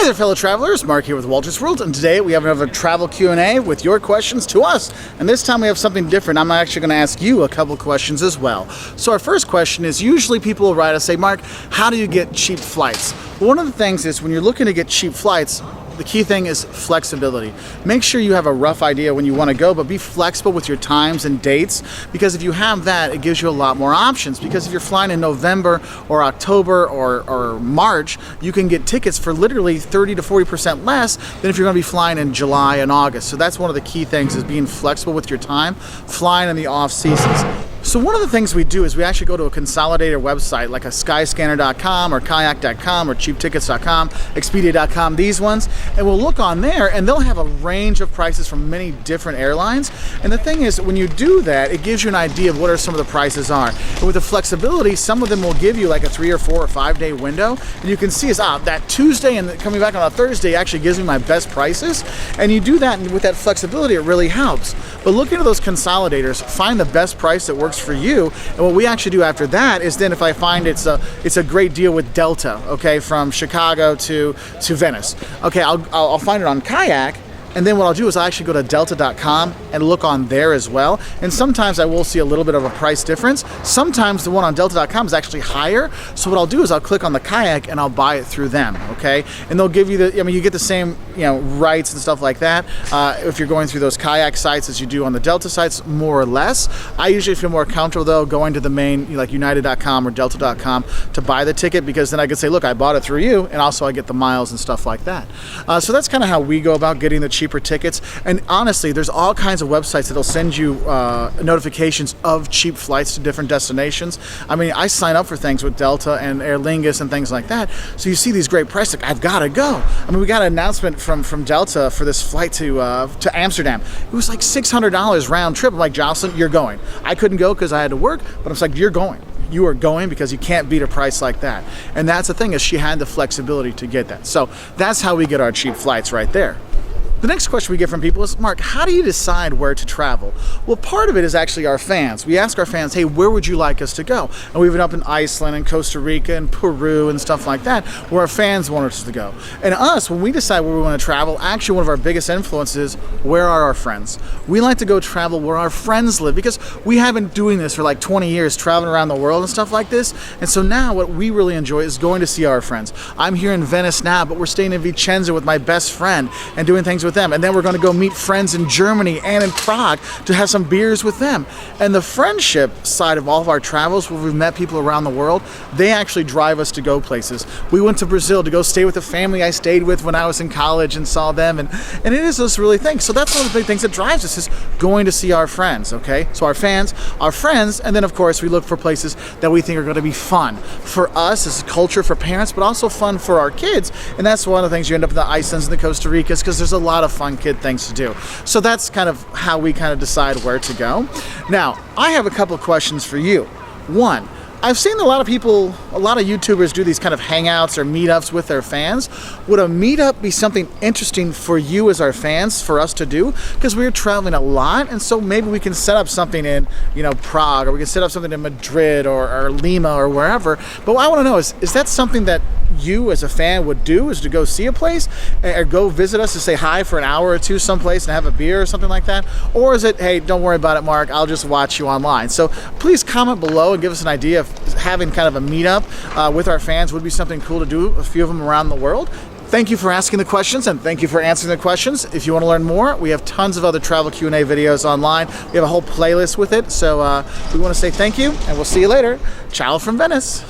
there, fellow travelers. Mark here with Wolters World, and today we have another travel Q&A with your questions to us. And this time we have something different. I'm actually going to ask you a couple questions as well. So our first question is, usually people will write us, say, Mark, how do you get cheap flights? Well, one of the things is when you're looking to get cheap flights, the key thing is flexibility. Make sure you have a rough idea when you want to go, but be flexible with your times and dates, because if you have that, it gives you a lot more options. Because if you're flying in November or October or March, you can get tickets for literally 30 to 40% less than if you're going to be flying in July and August. So that's one of the key things, is being flexible with your time, flying in the off seasons. So one of the things we do is we actually go to a consolidator website like a skyscanner.com or kayak.com or cheaptickets.com, expedia.com, these ones, and we'll look on there and they'll have a range of prices from many different airlines. And the thing is, when you do that, it gives you an idea of what are some of the prices are. And with the flexibility, some of them will give you like a 3 or 4 or 5 day window, and you can see is that Tuesday and coming back on a Thursday actually gives me my best prices. And you do that, and with that flexibility, it really helps. But look into those consolidators, find the best price that works for you. And what we actually do after that is, then if I find it's a great deal with Delta, okay, from Chicago to Venice, okay, I'll find it on Kayak. And then what I'll do is I'll actually go to delta.com and look on there as well. And sometimes I will see a little bit of a price difference. Sometimes the one on delta.com is actually higher. So what I'll do is I'll click on the Kayak and I'll buy it through them, okay? And they'll give you you get the same, rights and stuff like that if you're going through those Kayak sites as you do on the Delta sites, more or less. I usually feel more comfortable though going to the main, like united.com or delta.com to buy the ticket, because then I can say, look, I bought it through you, and also I get the miles and stuff like that. So that's kind of how we go about getting the cheaper tickets. And honestly, there's all kinds of websites that'll send you notifications of cheap flights to different destinations. I mean, I sign up for things with Delta and Aer Lingus and things like that. So you see these great prices, like, I've got to go. I mean, we got an announcement from Delta for this flight to Amsterdam. It was like $600 round trip. I'm like, Jocelyn, you're going. I couldn't go because I had to work, but I was like, you're going. You are going, because you can't beat a price like that. And that's the thing, is she had the flexibility to get that. So that's how we get our cheap flights right there. The next question we get from people is, Mark, how do you decide where to travel? Well, part of it is actually our fans. We ask our fans, hey, where would you like us to go? And we've been up in Iceland and Costa Rica and Peru and stuff like that, where our fans want us to go. And us, when we decide where we want to travel, actually one of our biggest influences is, where are our friends? We like to go travel where our friends live, because we have been doing this for like 20 years, traveling around the world and stuff like this. And so now what we really enjoy is going to see our friends. I'm here in Venice now, but we're staying in Vicenza with my best friend and doing things with them. And then we're going to go meet friends in Germany and in Prague to have some beers with them. And the friendship side of all of our travels, where we've met people around the world, they actually drive us to go places. We went to Brazil to go stay with a family I stayed with when I was in college and saw them, and it is this really thing. So that's one of the big things that drives us, is going to see our friends, okay? So our fans, our friends, and then of course we look for places that we think are going to be fun for us as a culture, for parents, but also fun for our kids. And that's one of the things, you end up in the Icelands and the Costa Ricas, because there's a lot of fun kid things to do. So that's kind of how we kind of decide where to go. Now, I have a couple of questions for you. One, I've seen a lot of people, a lot of YouTubers do these kind of hangouts or meetups with their fans. Would a meetup be something interesting for you as our fans, for us to do? Because we're traveling a lot, and so maybe we can set up something in, Prague, or we can set up something in Madrid or Lima or wherever. But what I want to know is that something that you as a fan would do, is to go see a place or go visit us to say hi for an hour or two someplace and have a beer or something like that? Or is it, hey, don't worry about it, Mark, I'll just watch you online? So please comment below and give us an idea of having kind of a meetup with our fans. Would be something cool to do, a few of them around the world. Thank you for asking the questions, and thank you for answering the questions. If you want to learn more, we have tons of other travel Q&A videos online. We have a whole playlist with it. So we want to say thank you, and we'll see you later. Ciao from Venice.